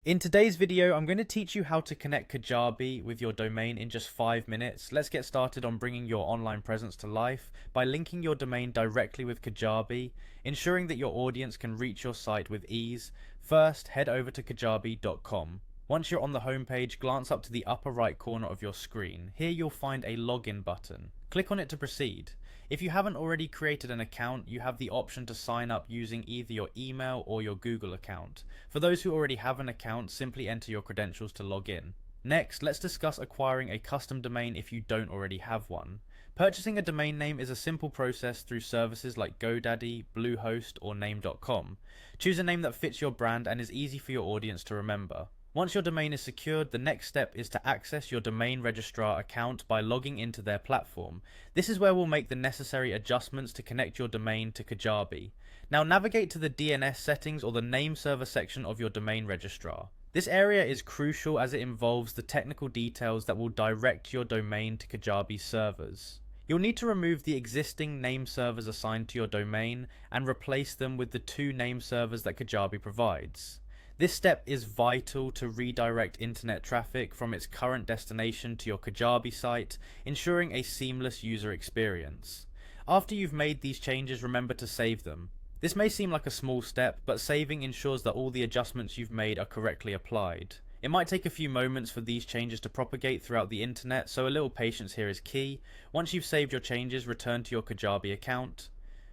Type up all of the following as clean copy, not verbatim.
In today's video, I'm going to teach you how to connect Kajabi with your domain in just 5 minutes. Let's get started on bringing your online presence to life by linking your domain directly with Kajabi, ensuring that your audience can reach your site with ease. First, head over to kajabi.com. Once you're on the homepage, glance up to the upper right corner of your screen. Here you'll find a login button. Click on it to proceed. If you haven't already created an account, you have the option to sign up using either your email or your Google account. For those who already have an account, simply enter your credentials to log in. Next, let's discuss acquiring a custom domain if you don't already have one. Purchasing a domain name is a simple process through services like GoDaddy, Bluehost, or Name.com. Choose a name that fits your brand and is easy for your audience to remember. Once your domain is secured, the next step is to access your domain registrar account by logging into their platform. This is where we'll make the necessary adjustments to connect your domain to Kajabi. Now navigate to the DNS settings or the name server section of your domain registrar. This area is crucial as it involves the technical details that will direct your domain to Kajabi servers. You'll need to remove the existing name servers assigned to your domain and replace them with the 2 name servers that Kajabi provides. This step is vital to redirect internet traffic from its current destination to your Kajabi site, ensuring a seamless user experience. After you've made these changes, remember to save them. This may seem like a small step, but saving ensures that all the adjustments you've made are correctly applied. It might take a few moments for these changes to propagate throughout the internet, so a little patience here is key. Once you've saved your changes, return to your Kajabi account.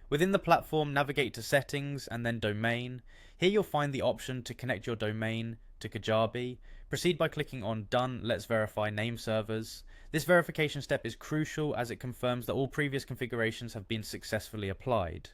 Within the platform, navigate to Settings and then Domain. Here you'll find the option to connect your domain to Kajabi. Proceed by clicking on Done, Let's Verify Name Servers. This verification step is crucial as it confirms that all previous configurations have been successfully applied.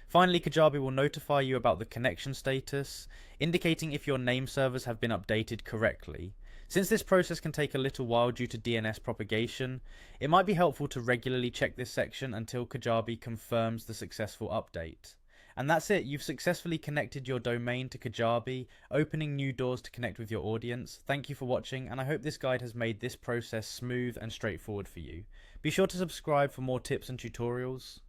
Finally, Kajabi will notify you about the connection status, indicating if your name servers have been updated correctly. Since this process can take a little while due to DNS propagation, it might be helpful to regularly check this section until Kajabi confirms the successful update. And that's it, you've successfully connected your domain to Kajabi, opening new doors to connect with your audience. Thank you for watching, and I hope this guide has made this process smooth and straightforward for you. Be sure to subscribe for more tips and tutorials.